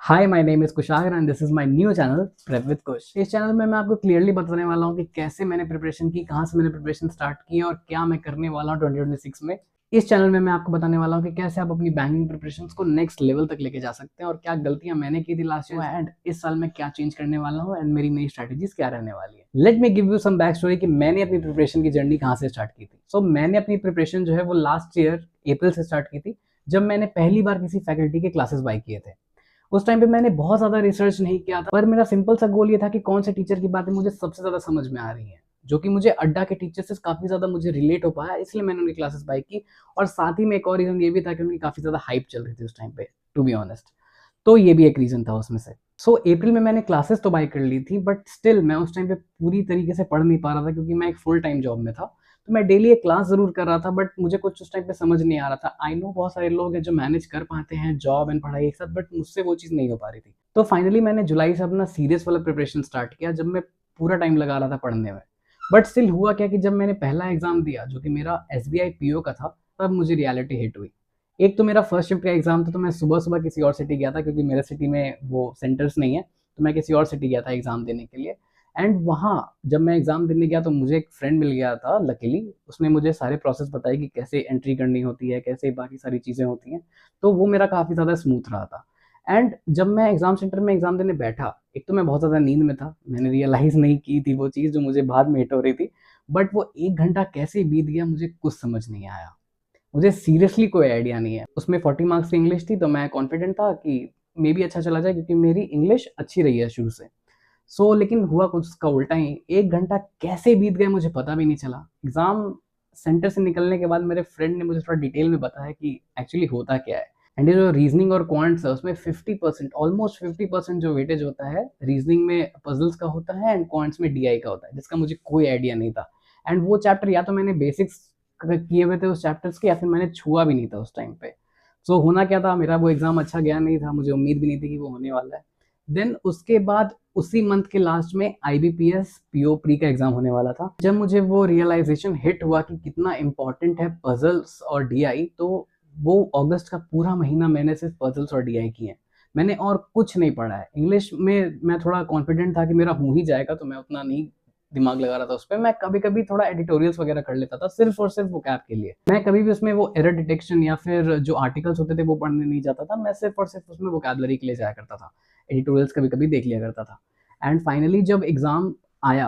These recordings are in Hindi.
Hi my name is Kushagra and this is my new channel prep with Kush. इस चैनल में मैं आपको क्लियरली बताने वाला हूँ कि कैसे मैंने प्रिपरेशन की, कहाँ से मैंने प्रिपरेशन स्टार्ट की और क्या मैं करने वाला हूँ 2026 में। इस चैनल में मैं आपको बताने वाला हूँ कि कैसे आप अपनी बैंकिंग प्रिपरेशंस को नेक्स्ट लेवल तक लेके जा सकते हैं और क्या गलतियां मैंने की थी लास्ट ईयर एंड इस साल में क्या चेंज करने वाला हूँ एंड मेरी नई स्ट्रैटेजीज क्या रहने वाली है। Let me give you some back story कि मैंने अपनी प्रिपरेशन की जर्नी कहाँ से स्टार्ट की थी। सो मैंने अपनी प्रिपरेशन जो है वो लास्ट ईयर अप्रैल से स्टार्ट की थी, जब मैंने पहली बार किसी फैकल्टी के क्लासेस बाय किए थे। उस टाइम पे मैंने बहुत ज़्यादा रिसर्च नहीं किया था, पर मेरा सिंपल सा गोल ये था कि कौन से टीचर की बातें मुझे सबसे ज़्यादा समझ में आ रही हैं, जो कि मुझे अड्डा के टीचर से काफ़ी ज़्यादा मुझे रिलेट हो पाया, इसलिए मैंने उनकी क्लासेस बाय की। और साथ ही में एक और रीज़न ये भी था कि उनकी काफ़ी ज़्यादा हाइप चल रही थी उस टाइम पे, टू बी ऑनेस्ट। तो ये भी एक रीज़न था उसमें से। सो अप्रैल में मैंने क्लासेस तो बाय कर ली थी, बट स्टिल मैं उस टाइम पे पूरी तरीके से पढ़ नहीं पा रहा था, क्योंकि मैं एक फुल टाइम जॉब में था। तो मैं डेली एक क्लास ज़रूर कर रहा था, बट मुझे कुछ उस टाइम पे समझ नहीं आ रहा था। आई नो बहुत सारे लोग हैं जो मैनेज कर पाते हैं जॉब एंड पढ़ाई एक साथ, बट मुझसे वो चीज़ नहीं हो पा रही थी। तो फाइनली मैंने जुलाई से अपना सीरियस वाला प्रिपरेशन स्टार्ट किया, जब मैं पूरा टाइम लगा रहा था पढ़ने में। बट स्टिल हुआ क्या कि जब मैंने पहला एग्जाम दिया, जो कि मेरा एसबीआई पीओ का था, तब मुझे रियलिटी हिट हुई। एक तो मेरा फर्स्ट शिफ्ट का एग्जाम था, तो मैं सुबह सुबह किसी और सिटी गया था, क्योंकि मेरे सिटी में वो सेंटर्स नहीं है। तो मैं किसी और सिटी गया था एग्जाम देने के लिए। एंड वहाँ जब मैं एग्जाम देने गया तो मुझे एक फ्रेंड मिल गया था, लकीली। उसने मुझे सारे प्रोसेस बताए कि कैसे एंट्री करनी होती है, कैसे बाकी सारी चीज़ें होती हैं। तो वो मेरा काफ़ी ज़्यादा स्मूथ रहा था। एंड जब मैं एग्जाम सेंटर में एग्जाम देने बैठा, एक तो मैं बहुत ज़्यादा नींद में था, मैंने रियलाइज़ नहीं की थी वो चीज़ जो मुझे बाद में हिट हो रही थी। बट वो 1 घंटा कैसे बीत गया मुझे कुछ समझ नहीं आया। मुझे सीरियसली कोई आइडिया नहीं है। उसमें 40 मार्क्स की इंग्लिश थी, तो मैं कॉन्फिडेंट था कि मे बी अच्छा चला जाए, क्योंकि मेरी इंग्लिश अच्छी रही है शुरू से। लेकिन हुआ कुछ उसका उल्टा ही। 1 घंटा कैसे बीत गए मुझे पता भी नहीं चला। एग्ज़ाम सेंटर से निकलने के बाद मेरे फ्रेंड ने मुझे थोड़ा डिटेल में बताया कि एक्चुअली होता क्या है। एंड ये जो रीजनिंग और क्वांट्स है, उसमें 50% ऑलमोस्ट 50% जो वेटेज होता है, रीजनिंग में पजल्स का होता है एंड क्वांट्स में डीआई का होता है, जिसका मुझे कोई आइडिया नहीं था। एंड वो चैप्टर या तो मैंने बेसिक्स किए हुए थे उस चैप्टर्स के, या फिर मैंने छुआ भी नहीं था उस टाइम पे। होना क्या था, मेरा वो एग्ज़ाम अच्छा गया नहीं था, मुझे उम्मीद भी नहीं थी कि वो होने वाला है। देन उसके बाद उसी मंथ के लास्ट में आईबीपीएस पीओ प्री का एग्जाम होने वाला था। जब मुझे वो रियलाइजेशन हिट हुआ कि कितना इंपॉर्टेंट है पजल्स और डीआई, तो वो अगस्त का पूरा महीना मैंने सिर्फ पजल्स और डीआई किए हैं। मैंने और कुछ नहीं पढ़ा है। इंग्लिश में मैं थोड़ा कॉन्फिडेंट था कि मेरा हो ही जाएगा, तो मैं उतना नहीं दिमाग लगा रहा था उस पर। मैं कभी कभी थोड़ा एडिटोरियल्स वगैरह कर लेता था, सिर्फ और सिर्फ वो कैप के लिए। मैं कभी भी उसमें वो एरर डिटेक्शन या फिर जो आर्टिकल्स होते थे वो पढ़ने नहीं जाता था। मैं सिर्फ और सिर्फ उसमें वोकैबुलरी के लिए जाया करता था। एडिटोरियल्स कभी कभी देख लिया करता था। एंड फाइनली जब एग्ज़ाम आया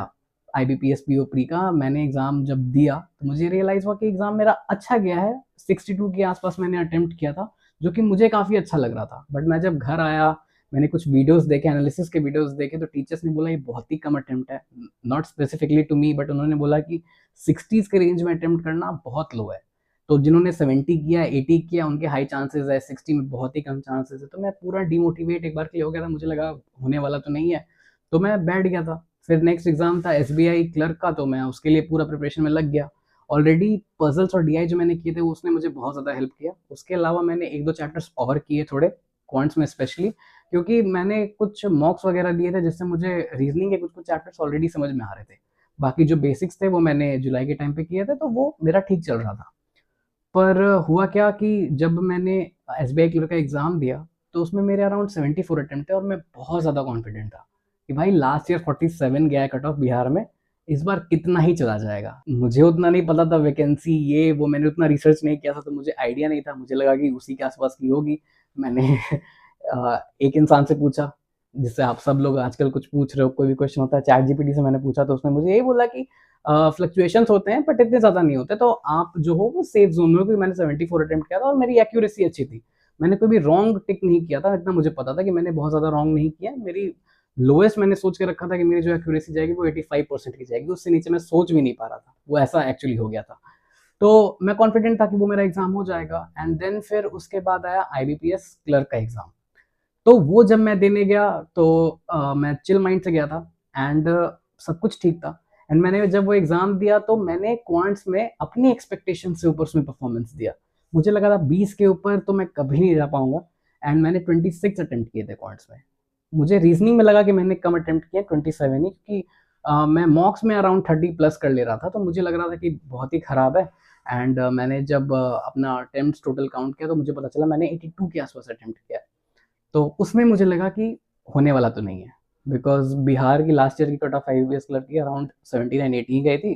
आईबीपीएस पीओ प्री का, मैंने एग्ज़ाम जब दिया तो मुझे रियलाइज़ हुआ कि एग्ज़ाम मेरा अच्छा गया है। 62 के आसपास मैंने अटेम्प्ट किया था, जो कि मुझे काफ़ी अच्छा लग रहा था। बट मैं जब घर आया, मैंने कुछ वीडियोस देखे, एनालिसिस के वीडियोस देखे, तो टीचर्स ने बोला ये बहुत ही कम अटेम्प्ट है। Not specifically to me, but उन्होंने बोला कि 60s के रेंज में अटेम्प्ट करना बहुत लो है। तो जिन्होंने 70 किया, 80 किया, उनके हाई चांसेस है, 60 में बहुत ही कम चांसेस है। तो मैं पूरा डिमोटिवेट एक बार के लिए हो गया था, मुझे लगा होने वाला तो नहीं है। तो मैं बैठ गया था। फिर नेक्स्ट एग्जाम था एसबीआई क्लर्क का, तो मैं उसके लिए पूरा प्रिपरेशन में लग गया। ऑलरेडी पजल्स और डीआई जो मैंने किए थे, उसने मुझे बहुत ज़्यादा हेल्प किया। उसके अलावा मैंने एक दो चैप्टर्स और किए थोड़े, क्वांट्स में स्पेशली, क्योंकि मैंने कुछ मॉक्स वगैरह लिए थे, जिससे मुझे रीजनिंग के कुछ कुछ चैप्टर्स ऑलरेडी समझ में आ रहे थे। बाकी जो बेसिक्स थे वो मैंने जुलाई के टाइम पे किए थे, तो वो मेरा ठीक चल रहा था। पर हुआ क्या कि जब मैंने एसबीआई क्लर्क का एग्ज़ाम दिया, तो उसमें मेरे अराउंड 74 अटेम्प्ट थे और मैं बहुत ज़्यादा कॉन्फिडेंट था कि भाई लास्ट ईयर 47 गया है कट ऑफ बिहार में, इस बार कितना ही चला जाएगा। मुझे उतना नहीं पता था वैकेंसी ये वो, मैंने उतना रिसर्च नहीं किया था, तो मुझे आइडिया नहीं था। मुझे लगा कि उसी के आसपास की होगी। मैंने एक इंसान से पूछा, जिससे आप सब लोग आजकल कुछ पूछ रहे हो, कोई भी क्वेश्चन होता है, चैट जीपीटी से मैंने पूछा, तो उसने मुझे यही बोला कि फ्लक्चुएशंस होते हैं बट इतने ज़्यादा नहीं होते, तो आप जो हो वो सेफ जोन में हो। क्योंकि मैंने 74 अटेम्प्ट किया था और मेरी एक्यूरेसी अच्छी थी। मैंने कोई भी रॉन्ग टिक नहीं किया था, इतना मुझे पता था कि मैंने बहुत ज़्यादा रॉन्ग नहीं किया। मेरी लोएस्ट मैंने सोच के रखा था कि मेरी जो एक्यूरेसी जाएगी वो 85% की जाएगी, उससे नीचे मैं सोच भी नहीं पा रहा था। वो ऐसा एक्चुअली हो गया था। तो मैं कॉन्फिडेंट था कि वो मेरा एग्जाम हो जाएगा। एंड देन फिर उसके बाद आया आईबीपीएस क्लर्क का एग्जाम। तो वो जब मैं देने गया, तो मैं चिल माइंड से गया था। एंड सब कुछ ठीक था। एंड मैंने जब वो एग्जाम दिया, तो मैंने क्वांट्स में अपनी एक्सपेक्टेशन से ऊपर उसमें परफॉर्मेंस दिया। मुझे लगा था 20 के ऊपर तो मैं कभी नहीं जा पाऊंगा। एंड मैंने 26 अटेम्प्ट किए थे क्वांट्स में। मुझे रीजनिंग में लगा कि मैंने कम अटेम्प्ट किए, 27 ही, क्योंकि मैं मॉक्स में अराउंड 30 प्लस कर ले रहा था, तो मुझे लग रहा था कि बहुत ही खराब है। एंड मैंने जब अपना अटेम्प्ट टोटल काउंट किया, तो मुझे पता चला मैंने 82 के आसपास अटेम्प्ट किया। तो उसमें मुझे लगा कि होने वाला तो नहीं है, बिकॉज बिहार की लास्ट ईयर की कट ऑफ IBPS क्लर्क की अराउंड 79-80 गई थी।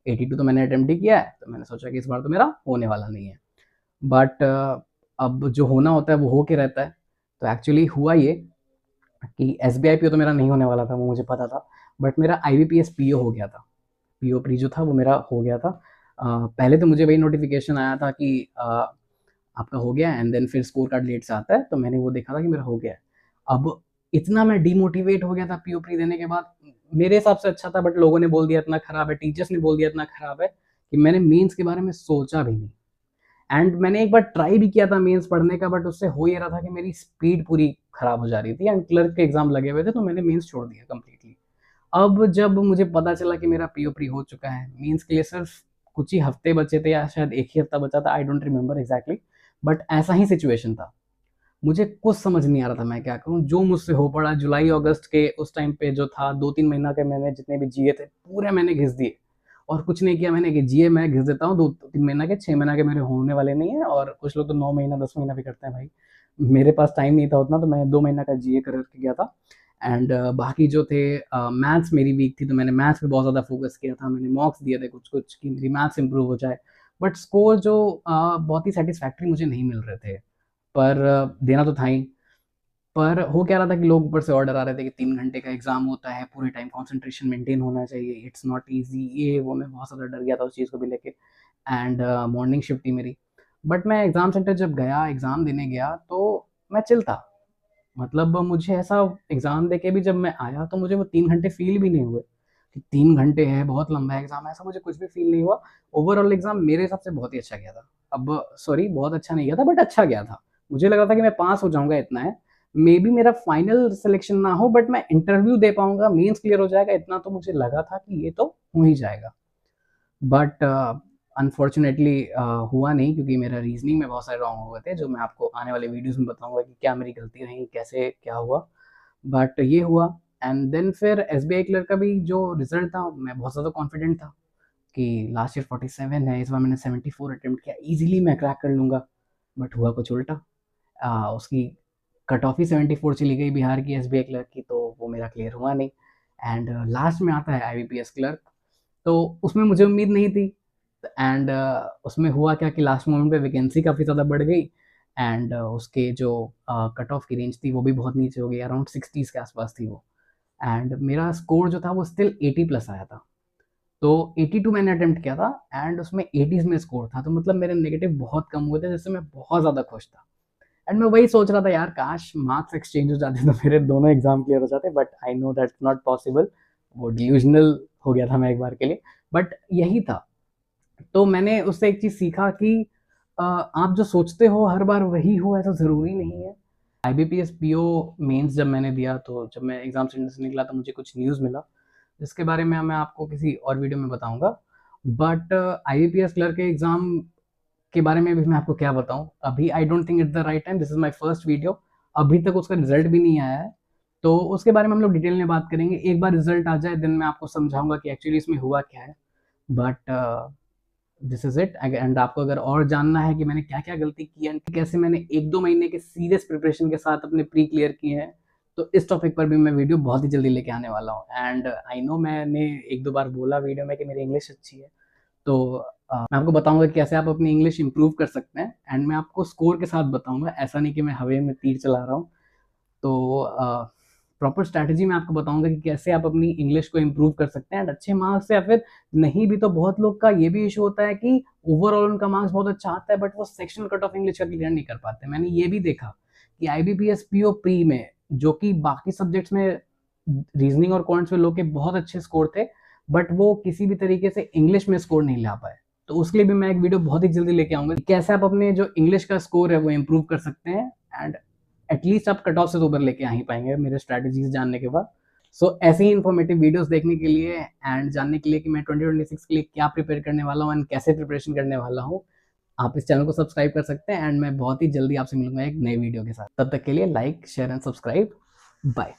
82 तो मैंने अटेम्प्ट ही किया है, तो मैंने सोचा कि इस बार तो मेरा होने वाला नहीं है। बट अब जो होना होता है वो हो के रहता है। तो एक्चुअली हुआ ये कि SBI PO तो मेरा नहीं होने वाला था, वो मुझे पता था, बट मेरा IBPS PO हो गया था। PO प्री जो था वो मेरा हो गया था। पहले तो मुझे वही नोटिफिकेशन आया था कि आपका हो गया, एंड देन फिर स्कोर कार्ड लेट से आता है, तो मैंने वो देखा था कि मेरा हो गया है। अब इतना मैं डिमोटिवेट हो गया था PO प्री देने के बाद। मेरे हिसाब से अच्छा था, बट लोगों ने बोल दिया इतना खराब है, टीचर्स ने बोल दिया इतना खराब है कि मैंने मेंस के बारे में सोचा भी नहीं। एंड मैंने एक बार ट्राई भी किया था मेंस पढ़ने का, बट उससे हो ये रहा था कि मेरी स्पीड पूरी खराब हो जा रही थी, एंड क्लर्क के एग्जाम लगे हुए थे, तो मैंने मेंस छोड़ दिया कंप्लीटली। अब जब मुझे पता चला कि मेरा PO प्री हो चुका है, मेंस के लिए सिर्फ कुछ ही हफ्ते बचे थे, या शायद एक ही हफ्ता बचा था, I don't remember exactly, but ऐसा ही सिचुएशन था। मुझे कुछ समझ नहीं आ रहा था मैं क्या करूं। जो मुझसे हो पड़ा, जुलाई अगस्त के उस टाइम पे जो था, 2-3 महीना के मैंने जितने भी GA थे पूरे मैंने घिस दिए, और कुछ नहीं किया मैंने कि GA मैं घिस देता हूँ 2-3 महीना के, 6 महीना के मेरे होने वाले नहीं है, और कुछ लोग तो 9 महीना 10 महीना भी करते हैं भाई। मेरे पास टाइम नहीं था उतना, तो मैं 2 महीना का GA करके गया था। एंड बाकी जो थे, मैथ्स मेरी वीक थी, तो मैंने मैथ्स पे बहुत ज़्यादा फोकस किया था। मैंने मॉक्स दिए थे कुछ कुछ कि मेरी मैथ्स इंप्रूव हो जाए, बट स्कोर जो बहुत ही सेटिस्फैक्ट्री मुझे नहीं मिल रहे थे, पर देना तो था ही। पर हो क्या रहा था कि लोग ऊपर से ऑर्डर आ रहे थे कि 3 घंटे का एग्जाम होता है, पूरे टाइम कंसंट्रेशन मेंटेन होना चाहिए, इट्स नॉट इजी, ये वो। मैं बहुत ज़्यादा डर गया था उस चीज़ को भी लेके। एंड मॉर्निंग शिफ्ट थी मेरी। बट मैं एग्ज़ाम सेंटर जब गया, एग्ज़ाम देने गया, तो मैं चिल था। मतलब मुझे ऐसा एग्ज़ाम देके भी जब मैं आया, तो मुझे वो 3 घंटे फ़ील भी नहीं हुए कि 3 घंटे है, बहुत लंबा एग्ज़ाम है, ऐसा मुझे कुछ भी फ़ील नहीं हुआ। ओवरऑल एग्ज़ाम मेरे हिसाब से बहुत ही अच्छा गया था। अब सॉरी, बहुत अच्छा नहीं गया था, बट अच्छा गया था। मुझे लग रहा था कि मैं पास हो जाऊँगा, इतना है। मेबी मेरा फाइनल सिलेक्शन ना हो, बट मैं इंटरव्यू दे पाऊँगा, मेंस क्लियर हो जाएगा, इतना तो मुझे लगा था कि ये तो हो ही जाएगा। बट अनफॉर्चुनेटली हुआ नहीं, क्योंकि मेरा रीजनिंग में बहुत सारे रॉन्ग हो गए थे, जो मैं आपको आने वाले वीडियोस में बताऊंगा कि क्या मेरी गलती रही, कैसे क्या हुआ। बट ये हुआ। एंड देन फिर SBI क्लर्क का भी जो रिजल्ट था, मैं बहुत ज़्यादा कॉन्फिडेंट था कि लास्ट ईयर 47 है, इस बार मैंने 74 अटेम्प्ट किया, ईजिली मैं क्रैक कर लूँगा। बट हुआ कुछ उल्टा। उसकी कट ऑफ ही 74 चली गई बिहार की SBI क्लर्क की, तो वो मेरा क्लियर हुआ नहीं। एंड लास्ट में आता है IBPS क्लर्क, तो उसमें मुझे उम्मीद नहीं थी। एंड उसमें हुआ क्या कि लास्ट मोमेंट पे वैकेंसी काफ़ी ज़्यादा बढ़ गई, एंड उसके जो कट ऑफ की रेंज थी वो भी बहुत नीचे हो गई, अराउंड 60s के आसपास थी वो। एंड मेरा स्कोर जो था वो स्टिल 80 प्लस आया था। तो 82 मैंने अटेम्प्ट किया था, एंड उसमें 80s में स्कोर था, तो मतलब मेरे नेगेटिव बहुत कम हुए थे, जिससे मैं बहुत ज़्यादा खुश था। एंड मैं वही सोच रहा था, यार काश मार्क्स एक्सचेंज हो जाते तो मेरे दोनों एग्जाम क्लियर हो जाते, but I know that's not possible. वो डिल्यूजनल हो गया था मैं एक बार के लिए, बट यही था। तो मैंने उससे एक चीज़ सीखा कि आप जो सोचते हो हर बार वही हो, ऐसा ज़रूरी नहीं है। IBPS PO मेंस जब मैंने दिया, तो जब मैं एग्ज़ाम सेंटर से निकला, तो मुझे कुछ न्यूज़ मिला, जिसके बारे में मैं आपको किसी और वीडियो में बताऊँगा। बट IBPS क्लर्क के एग्ज़ाम के बारे में भी मैं आपको क्या बताऊँ? अभी I don't think it's the right time, this is my first video. अभी तक उसका रिज़ल्ट भी नहीं आया है, तो उसके बारे में हम लोग डिटेल में बात करेंगे। एक बार रिज़ल्ट आ जाए, देन मैं आपको समझाऊँगा कि एक्चुअली इसमें हुआ क्या है। But this is it. And आपको अगर और जानना है कि मैंने क्या-क्या गलती की है, कैसे मैंने 1-2 महीने के सीरियस प्रिपरेशन के साथ अपने प्री क्लियर किए हैं, तो इस टॉपिक पर भी मैं वीडियो बहुत ही जल्दी लेके आने वाला हूँ। एंड आई नो मैंने 1-2 बार बोला वीडियो में कि मेरी इंग्लिश अच्छी है, तो मैं आपको बताऊँगा कि कैसे आप अपनी इंग्लिश इम्प्रूव कर सकते हैं, एंड मैं आपको स्कोर के साथ बताऊँगा, ऐसा नहीं कि मैं हवा में तीर चला रहा हूँ। तो प्रॉपर स्ट्रैटेजी मैं आपको बताऊँगा कि कैसे आप अपनी इंग्लिश को इम्प्रूव कर सकते हैं, एंड अच्छे मार्क्स से, या फिर नहीं भी तो बहुत लोग का ये भी इशू होता है कि ओवरऑल उनका मार्क्स बहुत अच्छा आता है, बट वो सेक्शनल कट ऑफ इंग्लिश का क्लियर नहीं कर पाते। मैंने ये भी देखा कि IBPS PO प्री में, जो कि बाकी सब्जेक्ट्स में रीजनिंग और क्वांट्स में लोग के बहुत अच्छे स्कोर थे, बट वो किसी भी तरीके से इंग्लिश में स्कोर नहीं ला पाए। तो उसके लिए भी मैं एक वीडियो बहुत ही जल्दी लेके आऊँगा, कैसे आप अपने जो इंग्लिश का स्कोर है वो इम्प्रूव कर सकते हैं, एंड एटलीस्ट आप कट ऑफ से तो ऊपर लेके आ ही पाएंगे मेरे स्ट्रैटेजीज जानने के बाद। सो ऐसे ही इन्फॉर्मेटिव वीडियोस देखने के लिए, एंड जानने के लिए कि मैं 2026 के लिए क्या प्रिपेयर करने वाला हूँ, एंड कैसे प्रिपरेशन करने वाला हूँ, आप इस चैनल को सब्सक्राइब कर सकते हैं। एंड मैं बहुत ही जल्दी आपसे मिलूंगा एक नए वीडियो के साथ। तब तक के लिए like, share and subscribe. Bye.